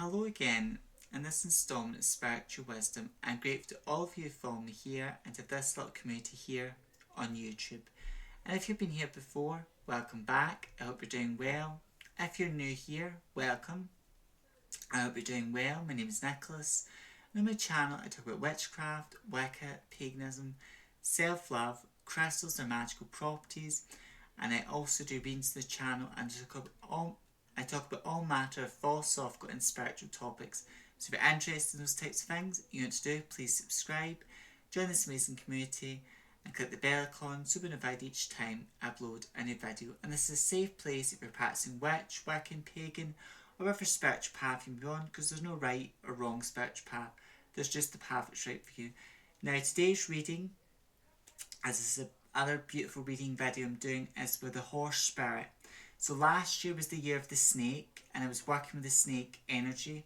Hello again. In this instalment of Spiritual Wisdom, I'm grateful to all of you who follow me here and to this little community here on YouTube. And if you've been here before, welcome back. I hope you're doing well. If you're new here, welcome. I hope you're doing well. My name is Nicholas. And on my channel, I talk about witchcraft, Wicca, paganism, self-love, crystals and magical properties. And I also do readings to the channel and I talk about all matter of philosophical and spiritual topics. So if you're interested in those types of things, you want to do, please subscribe, join this amazing community, and click the bell icon so you'll be notified each time I upload a new video. And this is a safe place if you're practicing witch, Wiccan, pagan, or whatever spiritual path you're on, because there's no right or wrong spiritual path. There's just the path that's right for you. Now today's reading, as this is another beautiful reading video I'm doing, is with the horse spirit. So last year was the year of the snake, and I was working with the snake energy.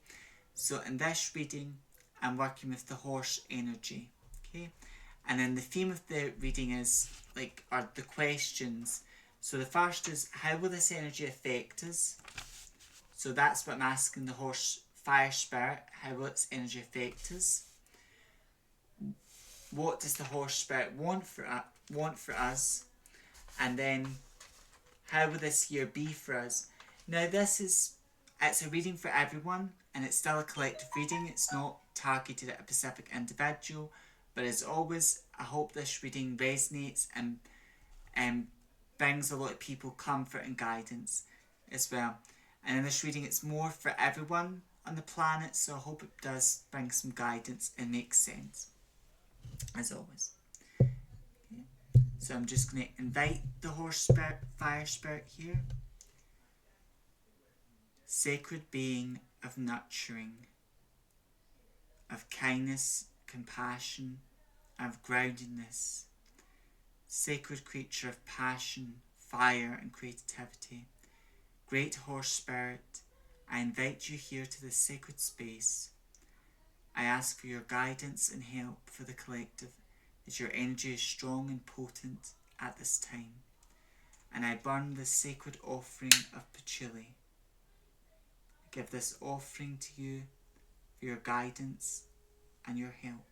So in this reading, I'm working with the horse energy. Okay, and then the theme of the reading is are the questions. So the first is, how will this energy affect us? So that's what I'm asking the horse fire spirit. How will its energy affect us? What does the horse spirit want for us? And then, how will this year be for us? Now it's a reading for everyone, and it's still a collective reading. It's not targeted at a specific individual, but as always, I hope this reading resonates and brings a lot of people comfort and guidance as well. And in this reading, it's more for everyone on the planet, so I hope it does bring some guidance and makes sense, as always. So I'm just going to invite the horse spirit, fire spirit here. Sacred being of nurturing, of kindness, compassion, of groundedness. Sacred creature of passion, fire and creativity. Great horse spirit, I invite you here to this sacred space. I ask for your guidance and help for the collective, as your energy is strong and potent at this time. And I burn this sacred offering of patchouli. I give this offering to you for your guidance and your help.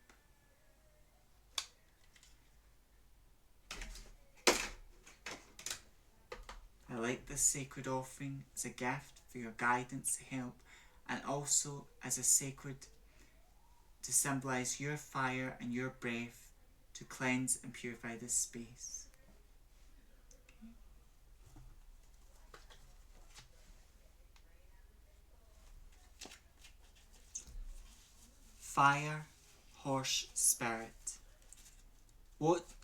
I like this sacred offering as a gift for your guidance, help, and also as a sacred to symbolise your fire and your breath to cleanse and purify this space. Okay. Fire, horse spirit.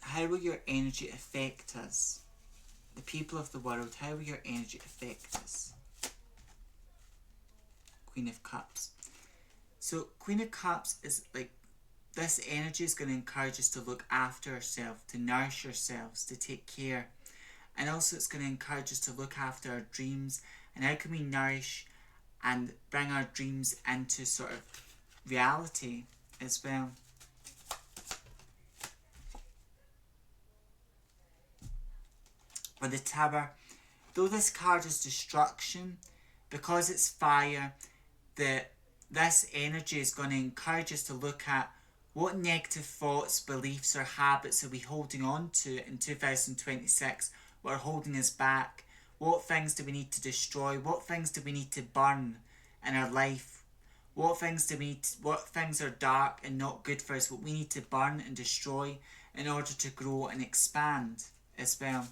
How will your energy affect us? The people of the world, how will your energy affect us? Queen of Cups. So Queen of Cups is this energy is going to encourage us to look after ourselves, to nourish ourselves, to take care. And also it's going to encourage us to look after our dreams and how can we nourish and bring our dreams into sort of reality as well. For the Tower, though this card is destruction, because it's fire, this energy is going to encourage us to look at what negative thoughts, beliefs or habits are we holding on to in 2026, what are holding us back, what things do we need to destroy, what things do we need to burn in our life, what things are dark and not good for us, what we need to burn and destroy in order to grow and expand as well.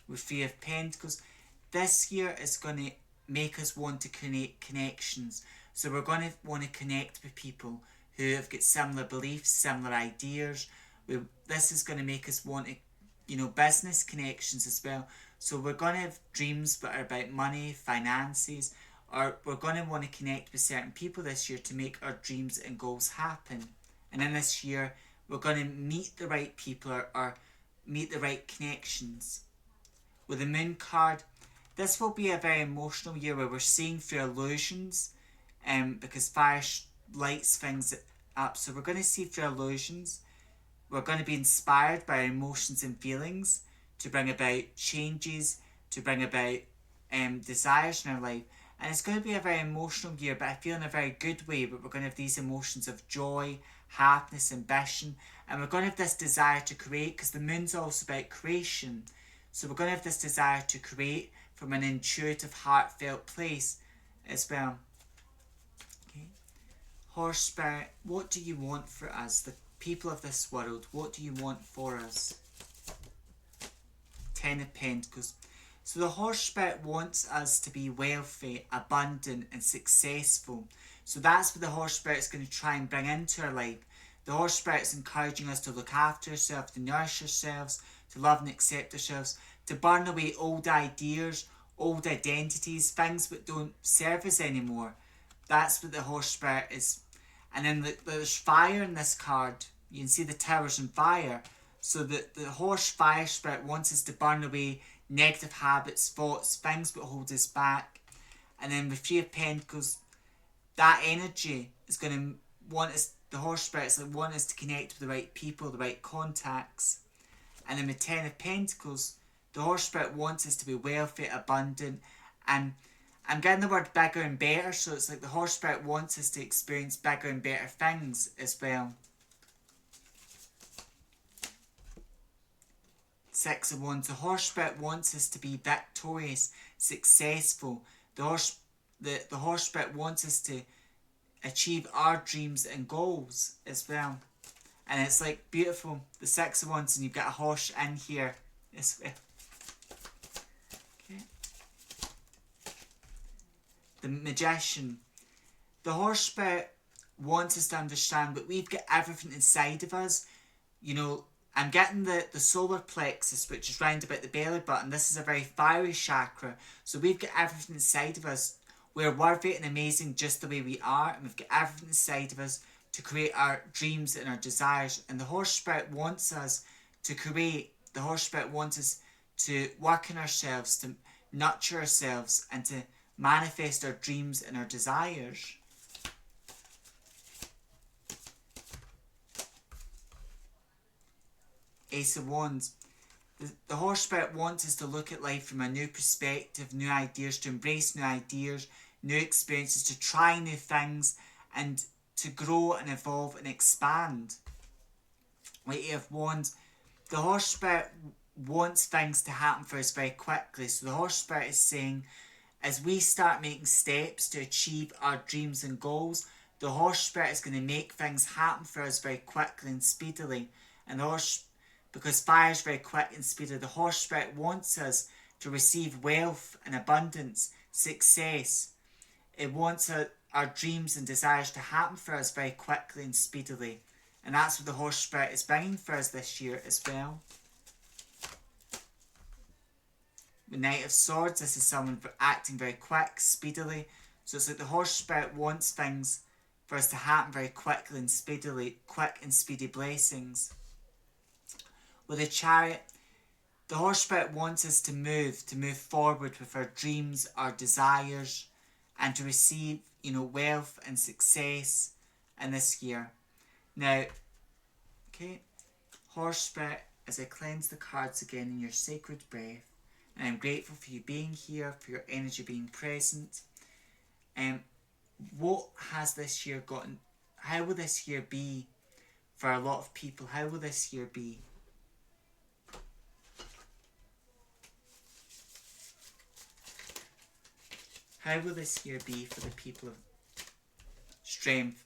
With Three of Pentacles, this year is going to make us want to create connections. So we're going to want to connect with people who have got similar beliefs, similar ideas. This is going to make us want to, business connections as well. So we're going to have dreams that are about money, finances, or we're going to want to connect with certain people this year to make our dreams and goals happen. And in this year, we're going to meet the right people or meet the right connections. With the Moon card, this will be a very emotional year where we're seeing through illusions, because fire lights things up. So we're going to see through illusions. We're going to be inspired by our emotions and feelings to bring about changes, to bring about desires in our life. And it's going to be a very emotional year, but I feel in a very good way. But we're going to have these emotions of joy, happiness, ambition, and we're going to have this desire to create, because the moon's also about creation. So we're going to have this desire to create from an intuitive, heartfelt place as well. Okay. Horse spirit, what do you want for us, the people of this world? What do you want for us? Ten of Pentacles. So the horse spirit wants us to be wealthy, abundant and successful. So that's what the horse spirit is going to try and bring into our life. The horse spirit is encouraging us to look after ourselves, to nourish ourselves, to love and accept ourselves, to burn away old ideas, old identities, things that don't serve us anymore. That's what the horse spirit is. And then there's fire in this card. You can see the towers on fire. So the horse fire spirit wants us to burn away negative habits, thoughts, things that hold us back. And then with Three of Pentacles, that energy is going to want us, the horse spirits want us to connect with the right people, the right contacts. And then with Ten of Pentacles, the horse spirit wants us to be wealthy, abundant, and I'm getting the word bigger and better, so it's like the horse spirit wants us to experience bigger and better things as well. Six of Wands, the horse spirit wants us to be victorious, successful. The horse spirit wants us to achieve our dreams and goals as well. And it's like beautiful, the Six of Wands, and you've got a horse in here as well. Okay. The Magician, the horse spirit wants us to understand that we've got everything inside of us. You know, I'm getting the solar plexus, which is round about the belly button. This is a very fiery chakra. So we've got everything inside of us. We're worthy and amazing just the way we are. And we've got everything inside of us to create our dreams and our desires. And the horse spirit wants us to create. The horse spirit wants us to work on ourselves, to nurture ourselves, and to manifest our dreams and our desires. Ace of Wands. The horse spirit wants us to look at life from a new perspective, new ideas, to embrace new ideas, new experiences, to try new things, and to grow and evolve and expand. Like Eight of Wands, the horse spirit wants things to happen for us very quickly. So the horse spirit is saying, as we start making steps to achieve our dreams and goals, the horse spirit is going to make things happen for us very quickly and speedily. And the horse, because fire is very quick and speedy, the horse spirit wants us to receive wealth and abundance, success. It wants our dreams and desires to happen for us very quickly and speedily. And that's what the horse spirit is bringing for us this year as well. The Knight of Swords, this is someone acting very quick, speedily. So it's like the horse spirit wants things for us to happen very quickly and speedily, quick and speedy blessings. With the Chariot, the horse spirit wants us to move forward with our dreams, our desires, and to receive, wealth and success in this year. Now, okay, horse spirit, as I cleanse the cards again in your sacred breath, and I'm grateful for you being here, for your energy being present. What has this year gotten? How will this year be for a lot of people? How will this year be? How will this year be for the people of Strength?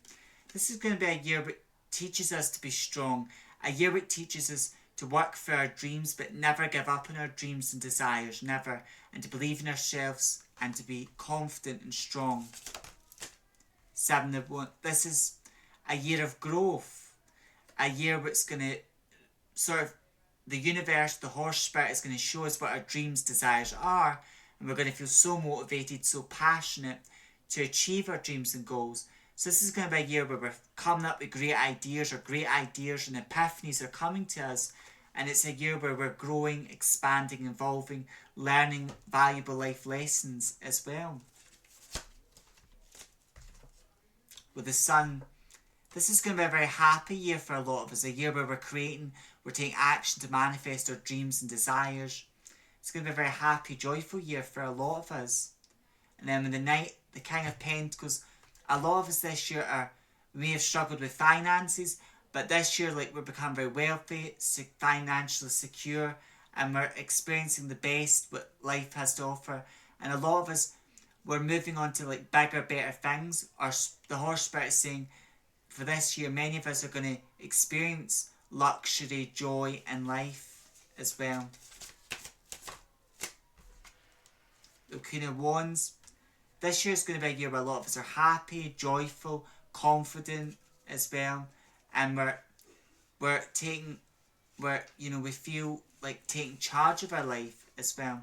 This is going to be a year that teaches us to be strong. A year that teaches us to work for our dreams, but never give up on our dreams and desires, never. And to believe in ourselves and to be confident and strong. Seven of Wands. This is a year of growth. A year that's going to sort of, the universe, the horse spirit is going to show us what our dreams, desires are. And we're going to feel so motivated, so passionate to achieve our dreams and goals. So this is going to be a year where we're coming up with great ideas and epiphanies are coming to us. And it's a year where we're growing, expanding, evolving, learning valuable life lessons as well. With the Sun, this is going to be a very happy year for a lot of us. A year where we're creating, we're taking action to manifest our dreams and desires. It's going to be a very happy, joyful year for a lot of us. And then with the Knight, the King of Pentacles, a lot of us this year we may have struggled with finances, but this year, like, we're becoming very wealthy, financially secure, and we're experiencing the best what life has to offer. And a lot of us, we're moving on to like bigger, better things. The horse spirit is saying, for this year, many of us are going to experience luxury, joy in life as well. The Queen of Wands. This year is going to be a year where a lot of us are happy, joyful, confident as well, and we feel like taking charge of our life as well.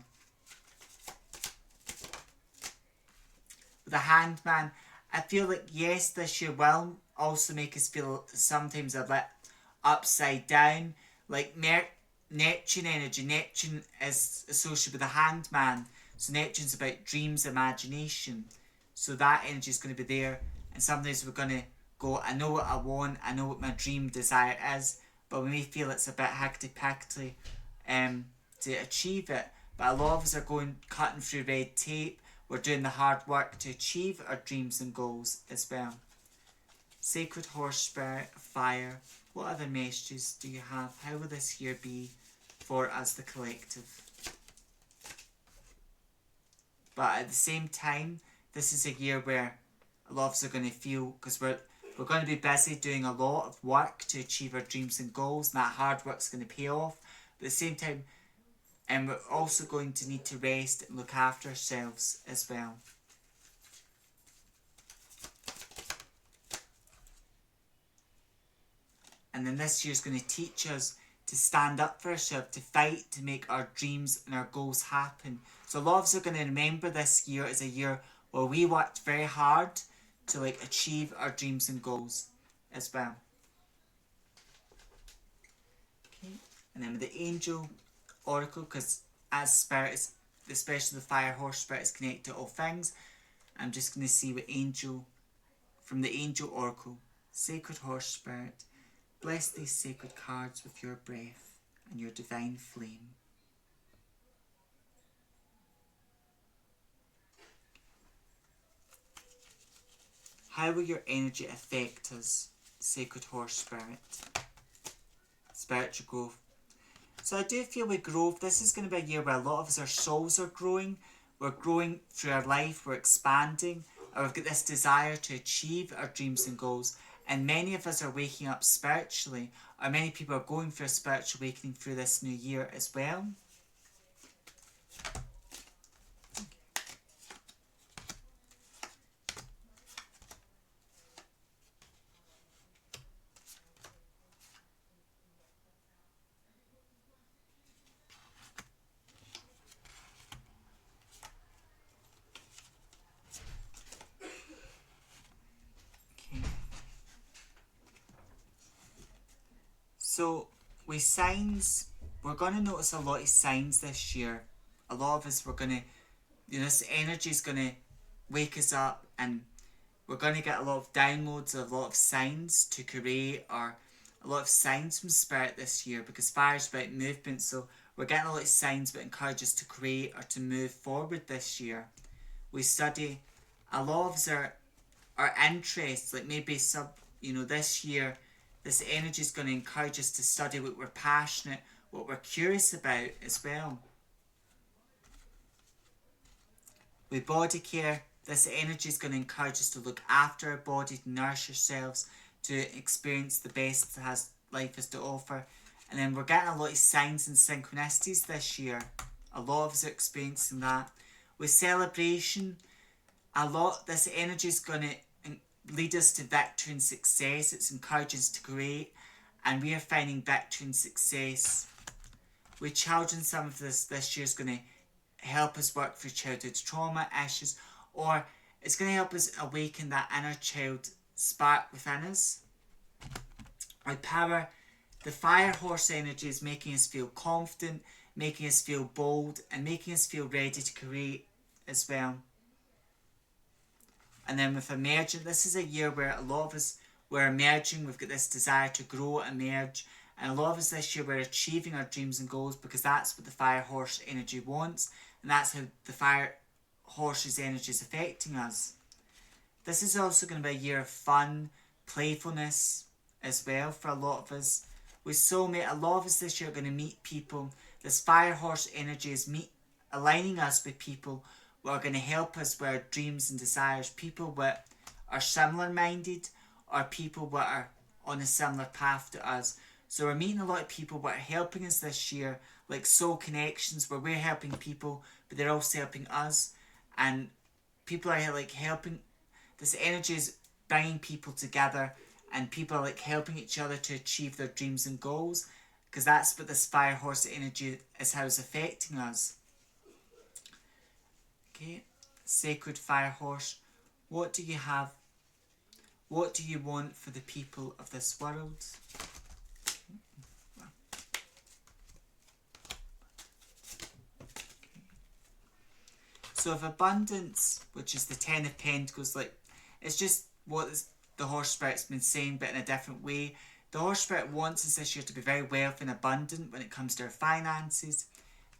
With the Hangman, I feel like yes, this year will also make us feel sometimes a bit upside down, like Neptune energy. Neptune is associated with the Hanged Man, so Neptune's about dreams, imagination. So that energy is going to be there, and sometimes we're going to go, I know what I want, I know what my dream desire is, but we may feel it's a bit hectic-pacty to achieve it. But a lot of us are cutting through red tape. We're doing the hard work to achieve our dreams and goals as well. Sacred Horse Spirit, Fire. What other messages do you have? How will this year be for us, the collective? But at the same time, this is a year where a lot of us are going to feel, because we're going to be busy doing a lot of work to achieve our dreams and goals, and that hard work's going to pay off. But at the same time, and we're also going to need to rest and look after ourselves as well. And then this year is going to teach us to stand up for ourselves, to fight to make our dreams and our goals happen. So a lot of us are going to remember this year as a year where we worked very hard to achieve our dreams and goals as well. Okay. And then with the Angel Oracle, because as spirits, especially the Fire Horse Spirit, is connected to all things, I'm just going to see what from the Angel Oracle. Sacred Horse Spirit, bless these sacred cards with your breath and your divine flame. How will your energy affect us, Sacred Horse Spirit? Spiritual growth. So I do feel with growth, this is going to be a year where a lot of us, our souls are growing. We're growing through our life, we're expanding, and we've got this desire to achieve our dreams and goals. And many of us are waking up spiritually, or many people are going through a spiritual awakening through this new year as well. So, with signs, we're going to notice a lot of signs this year. A lot of us, we're going to, this energy is going to wake us up, and we're going to get a lot of downloads of a lot of signs to create, or a lot of signs from Spirit this year, because fire is about movement. So, we're getting a lot of signs that encourage us to create or to move forward this year. We study, a lot of us our interests, like maybe this year, this energy is going to encourage us to study what we're passionate, what we're curious about as well. With body care, this energy is going to encourage us to look after our body, to nourish ourselves, to experience the best that life has to offer. And then we're getting a lot of signs and synchronicities this year. A lot of us are experiencing that. With celebration, this energy is going to lead us to victory and success. It's encouraging us to create, and we are finding victory and success. With children, some of this year is going to help us work through childhood trauma issues, or it's going to help us awaken that inner child spark within us. With power, the fire horse energy is making us feel confident, making us feel bold, and making us feel ready to create as well. And then with emerging, this is a year where a lot of us, we're emerging, we've got this desire to grow, emerge, And a lot of us this year, we're achieving our dreams and goals because that's what the fire horse energy wants, and that's how the fire horse's energy is affecting us. This is also going to be a year of fun, playfulness as well for a lot of us. With soulmate, a lot of us this year are going to meet people. This fire horse energy is aligning us with people who are going to help us with our dreams and desires. People that are similar minded, or people that are on a similar path to us. So we're meeting a lot of people that are helping us this year, like soul connections, where we're helping people, but they're also helping us. And people are like helping. This energy is bringing people together, and people are like helping each other to achieve their dreams and goals, because that's what this fire horse energy is, how it's affecting us. Okay, sacred fire horse, what do you have? What do you want for the people of this world? So if abundance, which is the 10 of Pentacles, like it's just what the horse spirit's been saying, but in a different way. The horse spirit wants us this year to be very wealthy and abundant when it comes to our finances,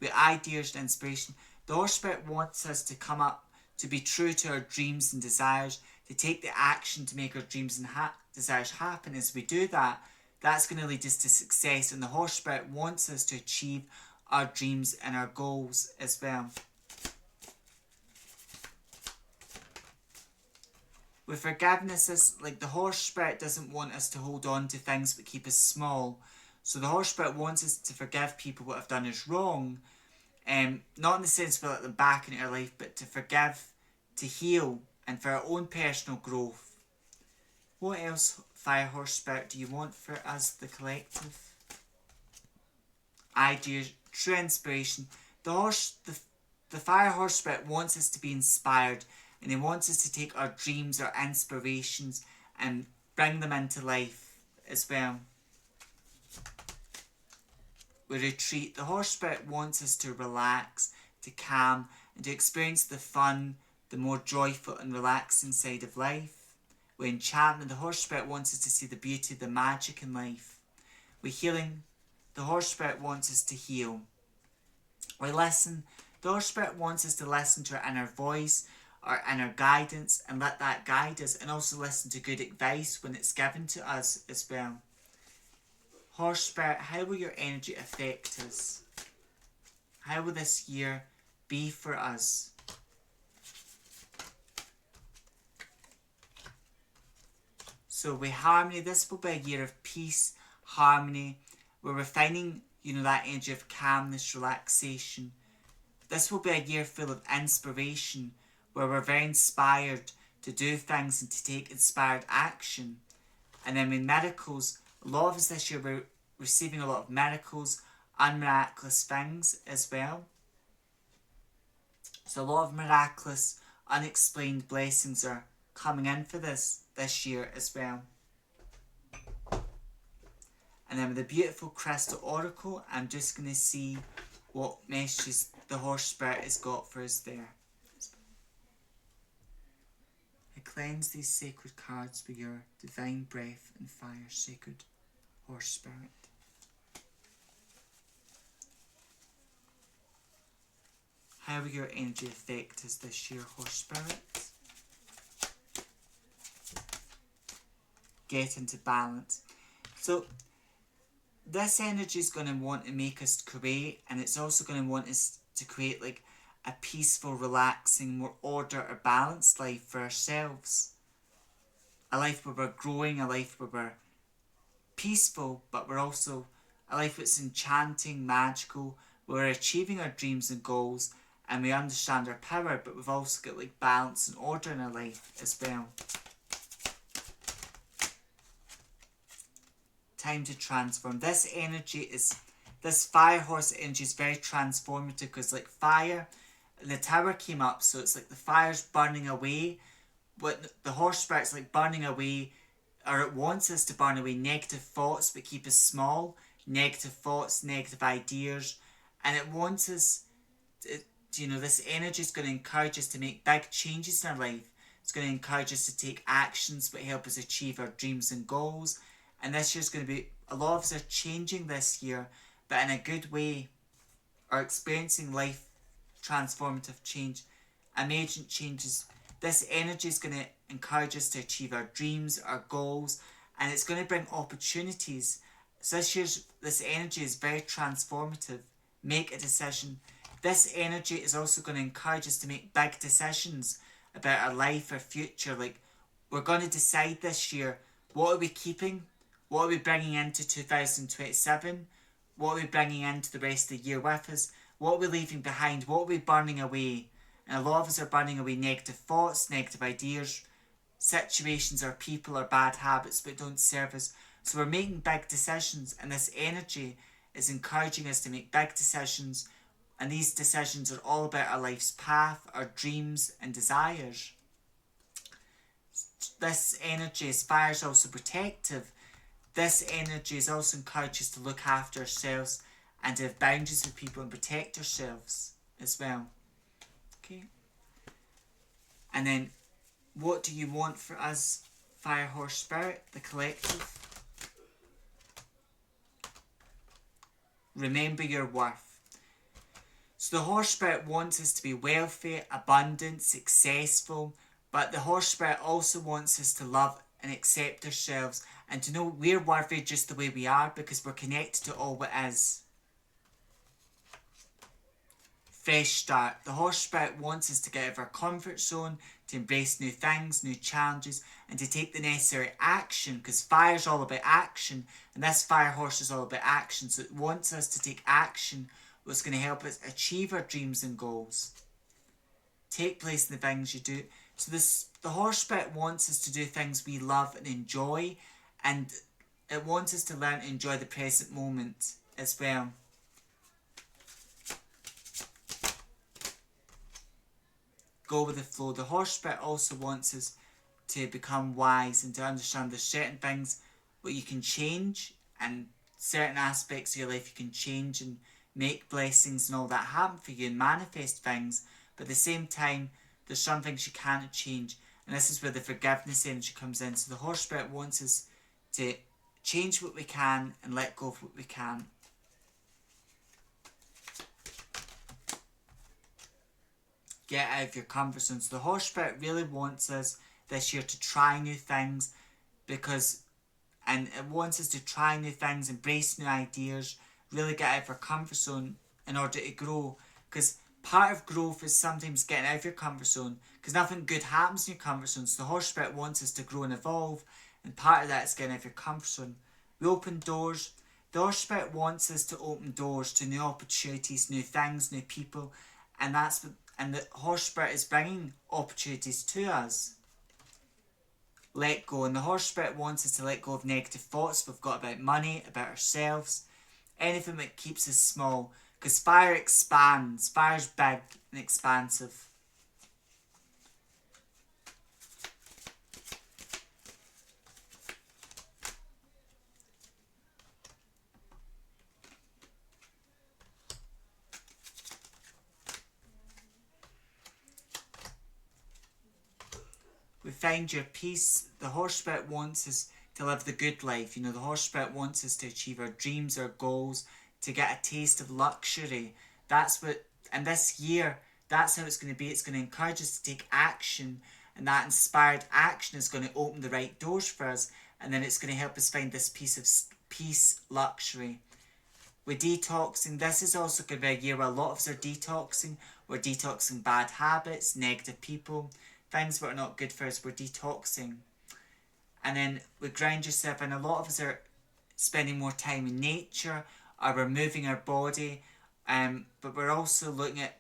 with ideas and inspiration. The horse spirit wants us to come up, to be true to our dreams and desires, to take the action to make our dreams and desires happen. As we do that, that's going to lead us to success, and the horse spirit wants us to achieve our dreams and our goals as well. With forgiveness, like the horse spirit doesn't want us to hold on to things that keep us small. So the horse spirit wants us to forgive people that have done us wrong. Not in the sense we let them back into our life, but to forgive, to heal, and for our own personal growth. What else, fire horse spirit, do you want for us, the collective? Ideas, true inspiration. The fire horse spirit wants us to be inspired, and he wants us to take our dreams, our inspirations, and bring them into life as well. We retreat. The horse spirit wants us to relax, to calm, and to experience the fun, the more joyful and relaxing side of life. With enchantment, the horse spirit wants us to see the beauty, the magic in life. With healing, the horse spirit wants us to heal. We listen. The horse spirit wants us to listen to our inner voice, our inner guidance, and let that guide us, and also listen to good advice when it's given to us as well. Horse spirit, how will your energy affect us? How will this year be for us? So with harmony, this will be a year of peace, harmony, where we're finding, that energy of calmness, relaxation. This will be a year full of inspiration, where we're very inspired to do things and to take inspired action. And then with miracles, a lot of us this year, we're receiving a lot of miracles, unmiraculous things as well. So a lot of miraculous, unexplained blessings are coming in for this year as well. And then with the beautiful crystal oracle, I'm just going to see what messages the horse spirit has got for us there. I cleanse these sacred cards with your divine breath and fire, sacred horse spirit. How will your energy affect us this year, horse spirit? Get into balance. So this energy is going to want to make us create, and it's also going to want us to create like a peaceful, relaxing, more order or balanced life for ourselves. A life where we're growing, a life where we're peaceful, but we're also a life that's enchanting, magical, where we're achieving our dreams and goals, and we understand our power, but we've also got like balance and order in our life as well. Time to transform. This fire horse energy is very transformative, because like fire, the tower came up, so it's like the fire's burning away, but the horse spirit's like burning away, or it wants us to burn away negative thoughts but keep us small, negative thoughts, negative ideas, and it wants us to, this energy is going to encourage us to make big changes in our life. It's going to encourage us to take actions that help us achieve our dreams and goals, And this year's going to be, a lot of us are changing this year, but in a good way, are experiencing life transformative change, amazing changes. This energy is going to encourage us to achieve our dreams, our goals, and it's going to bring opportunities. So this energy is very transformative. Make a decision. This energy is also going to encourage us to make big decisions about our life, our future. Like, we're going to decide this year, what are we keeping? What are we bringing into 2027? What are we bringing into the rest of the year with us? What are we leaving behind? What are we burning away? And a lot of us are burning away negative thoughts, negative ideas, situations or people or bad habits that don't serve us. So we're making big decisions, and this energy is encouraging us to make big decisions, and these decisions are all about our life's path, our dreams and desires. This energy is fire is also protective. This energy is also encouraging us to look after ourselves and to have boundaries with people and protect ourselves as well. Okay. And then, what do you want for us, Fire Horse Spirit, the collective? Remember your worth. So the Horse Spirit wants us to be wealthy, abundant, successful, but the Horse Spirit also wants us to love and accept ourselves and to know we're worthy just the way we are, because we're connected to all that is. Fresh start. The Horse Spirit wants us to get out of our comfort zone, to embrace new things, new challenges, and to take the necessary action, because fire's all about action, and this Fire Horse is all about action. So it wants us to take action, what's going to help us achieve our dreams and goals. Take place in the things you do. So the Horse Spirit wants us to do things we love and enjoy, and it wants us to learn to enjoy the present moment as well. Go with the flow. The Horse Spirit also wants us to become wise and to understand there's certain things what you can change, and certain aspects of your life you can change and make blessings and all that happen for you and manifest things, but at the same time there's some things you can't change, and this is where the forgiveness energy comes in. So the Horse Spirit wants us to change what we can and let go of what we can't. Get out of your comfort zone. So the Horse Spirit really wants us this year to try new things, and it wants us to try new things, embrace new ideas, really get out of our comfort zone in order to grow. Because part of growth is sometimes getting out of your comfort zone, because nothing good happens in your comfort zone. So the Horse Spirit wants us to grow and evolve, and part of that is getting out of your comfort zone. We open doors. The Horse Spirit wants us to open doors to new opportunities, new things, new people, and the Horse Spirit is bringing opportunities to us. Let go. And the Horse Spirit wants us to let go of negative thoughts we've got about money, about ourselves, anything that keeps us small. Because fire expands. Fire's big and expansive. We find your peace. The Horse Spirit wants us to live the good life. The Horse Spirit wants us to achieve our dreams, our goals, to get a taste of luxury. And this year, that's how it's going to be. It's going to encourage us to take action, and that inspired action is going to open the right doors for us, and then it's going to help us find this peace, luxury. We're detoxing. This is also going to be a year where a lot of us are detoxing. We're detoxing bad habits, negative people, things that are not good for us. We're detoxing. And then we ground yourself, and a lot of us are spending more time in nature, or we're moving our body, but we're also looking at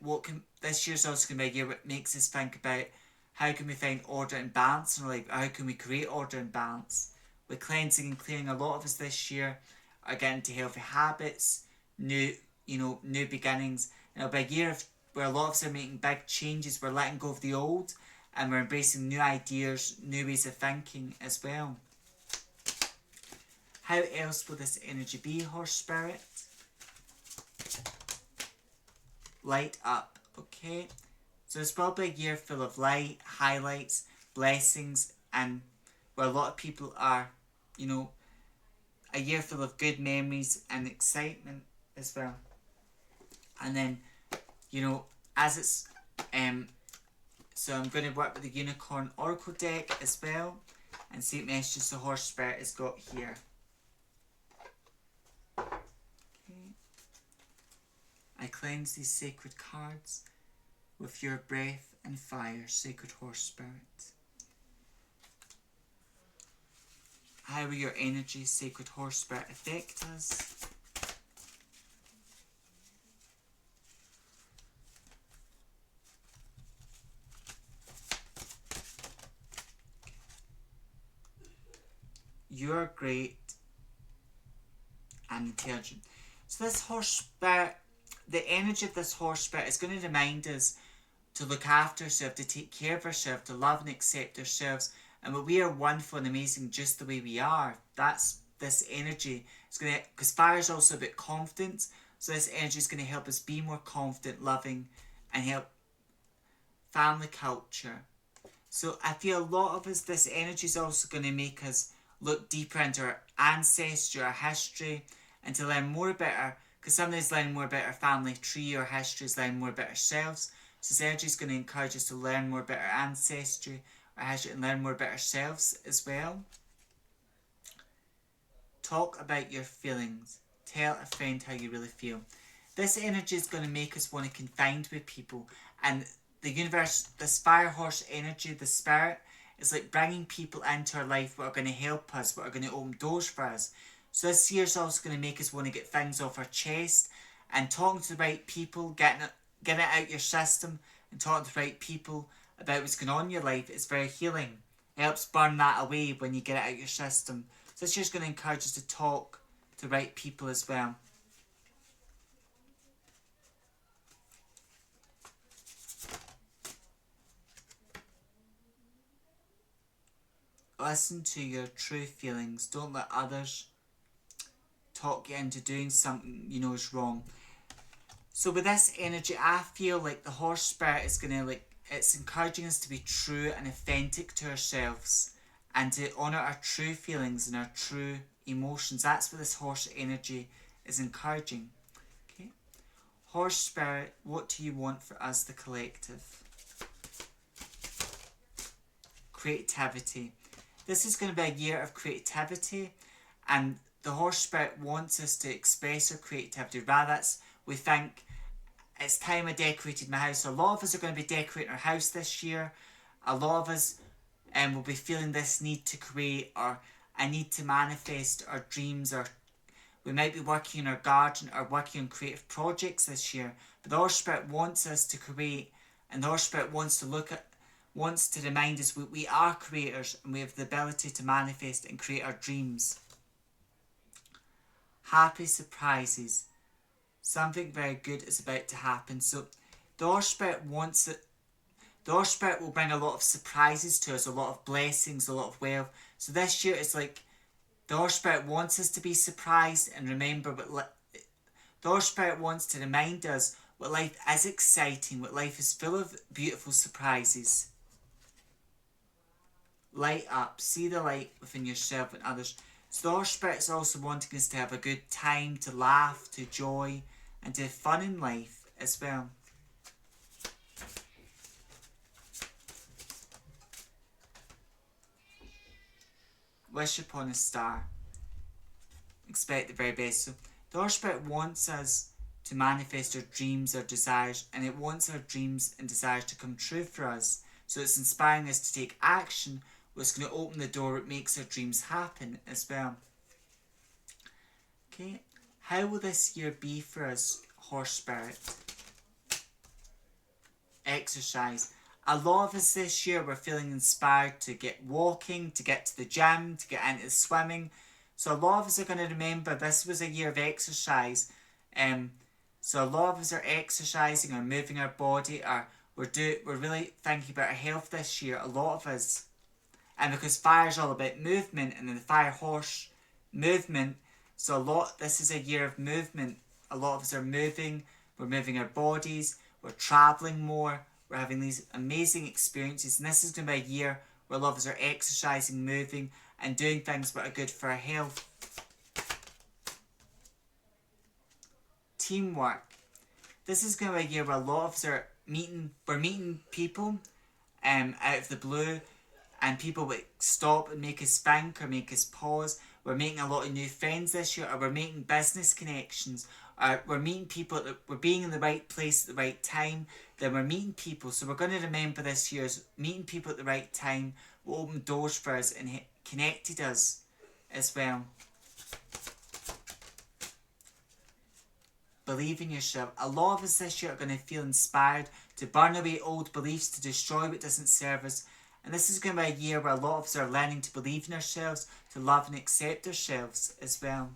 this year's also going to be a year that makes us think about how can we find order and balance in our life, how can we create order and balance. We're cleansing and clearing. A lot of us this year are getting into healthy habits, new beginnings. And it'll be a year where a lot of us are making big changes. We're letting go of the old, and we're embracing new ideas, new ways of thinking as well. How else will this energy be, Horse Spirit? Light up, okay? So it's probably a year full of light, highlights, blessings, and where a lot of people are, a year full of good memories and excitement as well. And then, you know, as it's so I'm going to work with the Unicorn Oracle deck as well and see what messages the Horse Spirit has got here. Okay. I cleanse these sacred cards with your breath and fire, sacred Horse Spirit. How will your energy, sacred Horse Spirit, affect us? You are great and intelligent. So this Horse Spirit, the energy of this Horse Spirit is going to remind us to look after ourselves, to take care of ourselves, to love and accept ourselves, and that we are wonderful and amazing just the way we are. That's this energy. It's going to, because fire is also about confidence, so this energy is going to help us be more confident, loving, and help family culture. So I feel a lot of us, this energy is also going to make us look deeper into our ancestry, our history, and to learn more about our, because sometimes learning more about our family tree or history is learning more about ourselves. So this energy is going to encourage us to learn more about our ancestry, our history, and learn more about ourselves as well. Talk about your feelings. Tell a friend how you really feel. This energy is going to make us want to confide with people, and the universe, this fire horse energy, the spirit, is like bringing people into our life that are going to help us, that are going to open doors for us. So this year is also going to make us want to get things off our chest, and talking to the right people, getting it out your system, and talking to the right people about what's going on in your life is very healing. It helps burn that away when you get it out your system. So this year's going to encourage us to talk to the right people as well. Listen to your true feelings. Don't let others talk you into doing something you know is wrong. So with this energy, I feel like the horse spirit is going to, it's encouraging us to be true and authentic to ourselves and to honour our true feelings and our true emotions. That's what this horse energy is encouraging. Okay. Horse spirit, what do you want for us, the collective? Creativity. This is going to be a year of creativity, and the horse spirit wants us to express our creativity. Rather, we think it's time I decorated my house. A lot of us are going to be decorating our house this year. A lot of us will be feeling this need to create, or a need to manifest our dreams, or we might be working in our garden or working on creative projects this year. But the horse spirit wants us to create, and the horse spirit wants to remind us that we are creators and we have the ability to manifest and create our dreams. Happy surprises. Something very good is about to happen. So the horse spirit wants it. The horse spirit will bring a lot of surprises to us, a lot of blessings, a lot of wealth. So this year it's like the horse spirit wants us to be surprised and remember what the horse spirit wants to remind us what life is exciting, what life is full of beautiful surprises. Light up, see the light within yourself and others. So the horse spirit is also wanting us to have a good time, to laugh, to joy, and to have fun in life as well. Wish upon a star. Expect the very best. So the horse spirit wants us to manifest our dreams, our desires, and it wants our dreams and desires to come true for us. So it's inspiring us to take action, what's going to open the door that makes our dreams happen as well. Okay, how will this year be for us, horse spirit? Exercise. A lot of us this year were feeling inspired to get walking, to get to the gym, to get into swimming. So a lot of us are going to remember this was a year of exercise. So a lot of us are exercising or moving our body, or we're really thinking about our health this year. A lot of us. And because fire is all about movement, and then the fire horse movement, so this is a year of movement. A lot of us are moving, we're moving our bodies, we're travelling more, we're having these amazing experiences, and this is going to be a year where a lot of us are exercising, moving, and doing things that are good for our health. teamwork. This is going to be a year where a lot of us are meeting people out of the blue, and people would stop and make us think or make us pause. We're making a lot of new friends this year, or we're making business connections, or we're meeting people, we're being in the right place at the right time, then we're meeting people. So we're going to remember this year as meeting people at the right time will open doors for us and connected us as well. Believe in yourself. A lot of us this year are going to feel inspired to burn away old beliefs, to destroy what doesn't serve us. And this is going to be a year where a lot of us are learning to believe in ourselves, to love and accept ourselves as well.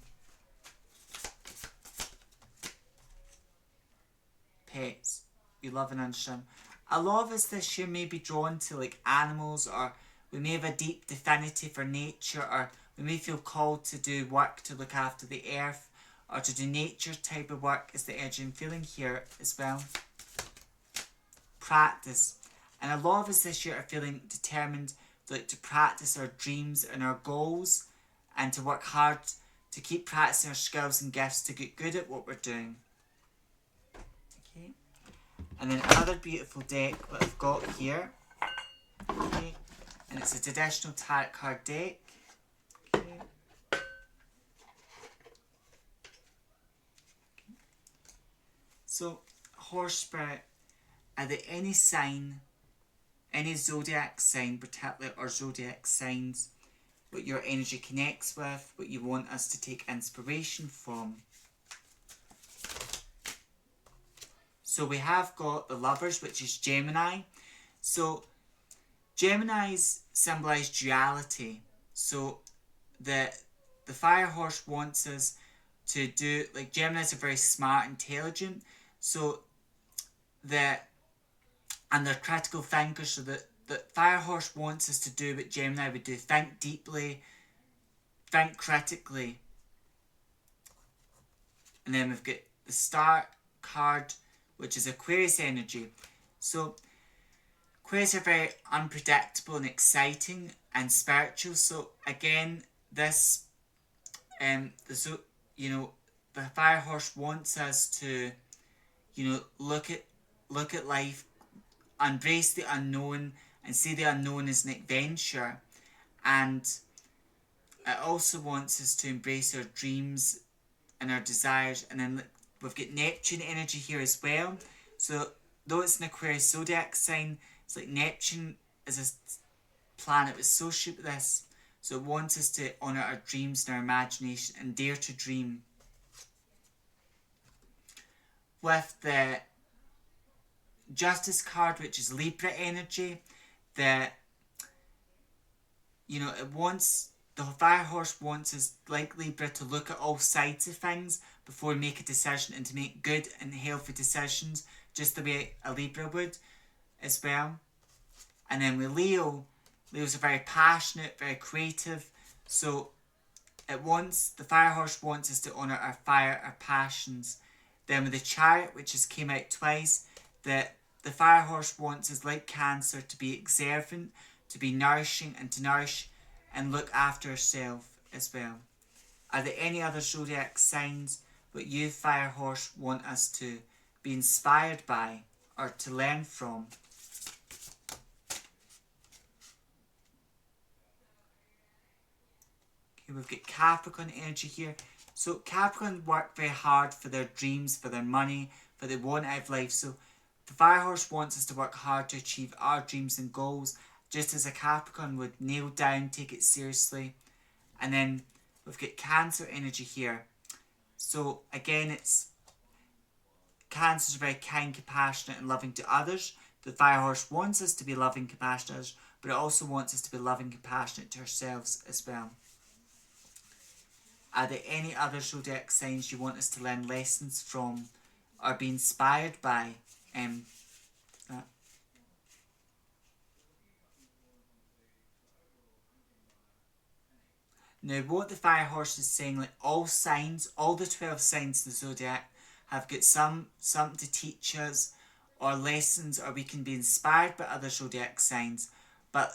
Pets. You love and understand. A lot of us this year may be drawn to like animals, or we may have a deep affinity for nature, or we may feel called to do work to look after the earth, or to do nature type of work is the energy I'm feeling here as well. Practice. And a lot of us this year are feeling determined to practice our dreams and our goals, and to work hard to keep practicing our skills and gifts to get good at what we're doing. Okay. And then another beautiful deck that I've got here. Okay. And it's a traditional tarot card deck. Okay. So, horse spirit, are there any sign, any zodiac sign particularly, or zodiac signs what your energy connects with, what you want us to take inspiration from? So we have got the Lovers, which is Gemini. So Geminis symbolise duality. So the fire horse wants us to do, like, Geminis are very smart, intelligent, so and they're critical thinkers, so the fire horse wants us to do what Gemini would do: think deeply, think critically. And then we've got the Star card, which is Aquarius energy. So Aquarius are very unpredictable and exciting and spiritual. So again, this the fire horse wants us to, look at life, embrace the unknown, and see the unknown as an adventure. And it also wants us to embrace our dreams and our desires. And then we've got Neptune energy here as well. So though it's an Aquarius zodiac sign, it's like Neptune is a planet associated with this. So it wants us to honour our dreams and our imagination and dare to dream. With the Justice card, which is Libra energy, the fire horse wants us, like Libra, to look at all sides of things before we make a decision, and to make good and healthy decisions, just the way a Libra would as well. And then with Leo's are very passionate, very creative, so the fire horse wants us to honour our fire, our passions. Then with the Chariot, which has came out twice, the fire horse wants us, like Cancer, to be observant, to be nourishing, and to nourish and look after yourself as well. Are there any other zodiac signs that you, fire horse, want us to be inspired by or to learn from? Okay, we've got Capricorn energy here. So Capricorn work very hard for their dreams, for their money, for they want out of life. So the fire horse wants us to work hard to achieve our dreams and goals, just as a Capricorn would nail down, take it seriously. And then we've got Cancer energy here. So again, Cancer is very kind, compassionate, and loving to others. The fire horse wants us to be loving, compassionate to others, but it also wants us to be loving, compassionate to ourselves as well. Are there any other zodiac signs you want us to learn lessons from or be inspired by? Now, what the fire horse is saying, like all signs, all the 12 signs of the zodiac have got something to teach us, or lessons, or we can be inspired by other zodiac signs. But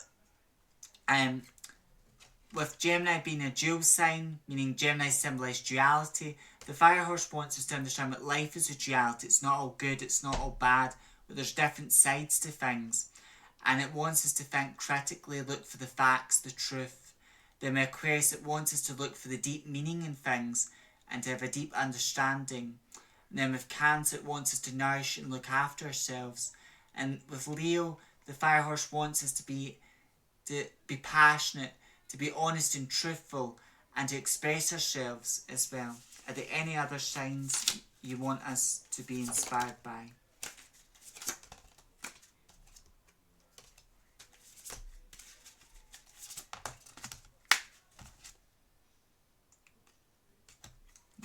with Gemini being a dual sign, meaning Gemini symbolise duality, The fire horse wants us to understand that life is a duality. It's not all good, it's not all bad, but there's different sides to things. And it wants us to think critically, look for the facts, the truth. Then with Aquarius, it wants us to look for the deep meaning in things and to have a deep understanding. And then with Cancer, it wants us to nourish and look after ourselves. And with Leo, the fire horse wants us to be passionate, to be honest and truthful, and to express ourselves as well. Are there any other signs you want us to be inspired by?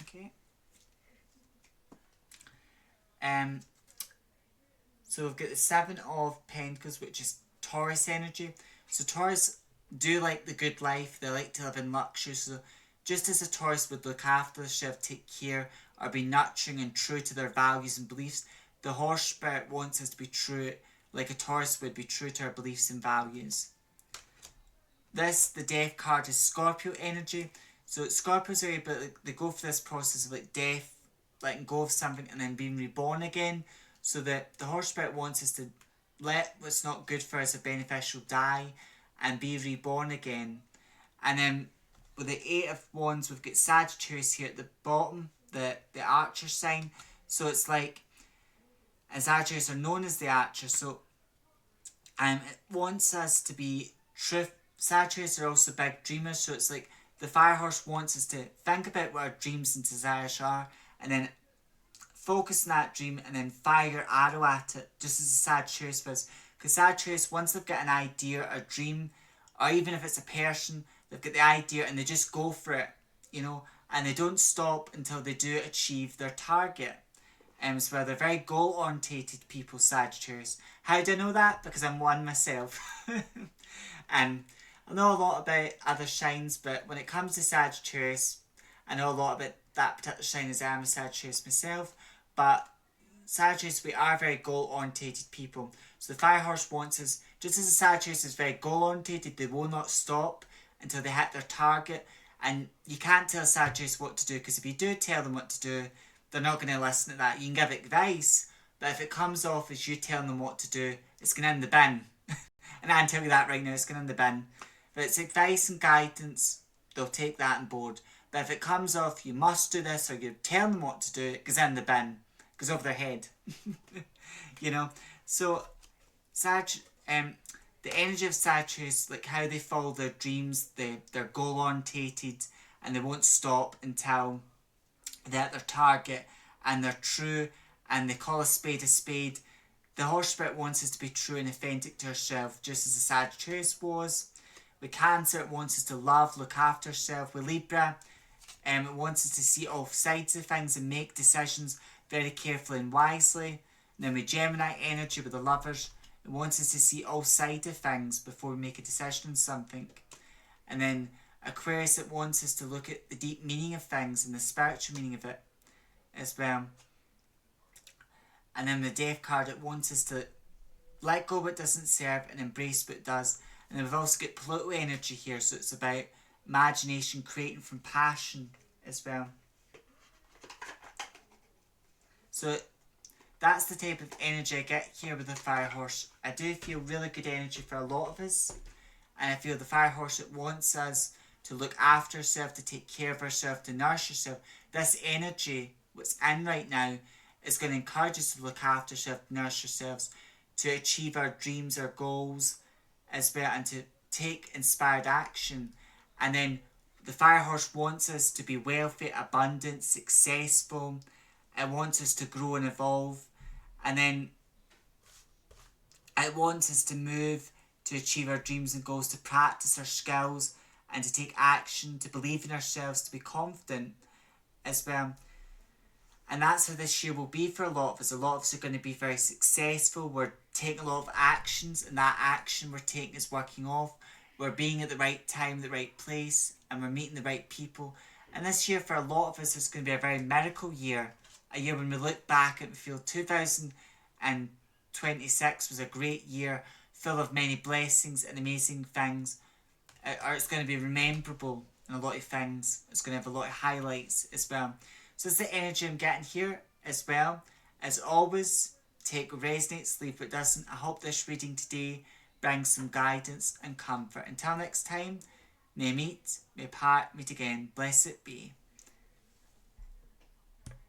Okay. So we've got the Seven of Pentacles, which is Taurus energy. So Taurus do like the good life. They like to live in luxury. So just as a Taurus would look after themselves, take care, or be nurturing and true to their values and beliefs, the horse spirit wants us to be true, like a Taurus would be true to our beliefs and values. The Death card, is Scorpio energy. So Scorpios are able, they go for this process of like death, letting go of something and then being reborn again. So that the horse spirit wants us to let what's not good for us or beneficial die and be reborn again. And then with the Eight of Wands, we've got Sagittarius here at the bottom, the Archer sign. So it's like, and Sagittarius are known as the Archer. So it wants us to be truth. Sagittarius are also big dreamers. So it's like the fire horse wants us to think about what our dreams and desires are, and then focus on that dream and then fire your arrow at it, just as a Sagittarius does. Because Sagittarius, once they've got an idea, a dream, or even if it's a person, they've got the idea and they just go for it, you know, and they don't stop until they do achieve their target. So they're very goal-orientated people, Sagittarius. How do I know that? Because I'm one myself. And I know a lot about other signs, but when it comes to Sagittarius, I know a lot about that particular sign as I am a Sagittarius myself. But Sagittarius, we are very goal-orientated people. So the fire horse wants us, just as the Sagittarius is very goal-orientated, they will not stop until they hit their target. And you can't tell Sagittarius what to do, because if you do tell them what to do, they're not going to listen to that. You can give advice, but if it comes off as you telling them what to do, it's going in the bin. And I can tell you that right now, it's going in the bin. But it's advice and guidance, they'll take that on board. But if it comes off, you must do this, or you tell them what to do, it goes in the bin. It goes over their head. You know? So, the energy of Sagittarius, like how they follow their dreams, they're goal-orientated, and they won't stop until they're at their target, and they're true, and they call a spade a spade. The horse spirit wants us to be true and authentic to ourselves, just as the Sagittarius was. With Cancer, it wants us to love, look after ourselves. With Libra, it wants us to see all sides of things and make decisions very carefully and wisely. And then with Gemini energy, with the Lovers, it wants us to see all sides of things before we make a decision on something. And then Aquarius, it wants us to look at the deep meaning of things and the spiritual meaning of it as well. And then the Death card, it wants us to let go what doesn't serve and embrace what does. And then we've also got Pluto energy here, so it's about imagination, creating from passion as well. So that's the type of energy I get here with the fire horse. I do feel really good energy for a lot of us, and I feel the fire horse, it wants us to look after ourselves, to take care of ourselves, to nourish ourselves. This energy, what's in right now, is going to encourage us to look after ourselves, to nourish ourselves, to achieve our dreams, our goals as well, and to take inspired action. And then the fire horse wants us to be wealthy, abundant, successful. It wants us to grow and evolve. And then it wants us to move, to achieve our dreams and goals, to practice our skills, and to take action, to believe in ourselves, to be confident as well. And that's how this year will be for a lot of us. A lot of us are going to be very successful. We're taking a lot of actions, and that action we're taking is working off. We're being at the right time, the right place, and we're meeting the right people. And this year for a lot of us is going to be a very miracle year. A year when we look back and feel 2026 was a great year, full of many blessings and amazing things. Or it's going to be rememberable in a lot of things. It's going to have a lot of highlights as well. So it's the energy I'm getting here as well. As always, take what resonates, leave what doesn't. I hope this reading today brings some guidance and comfort. Until next time, may meet, may part, meet again. Blessed be.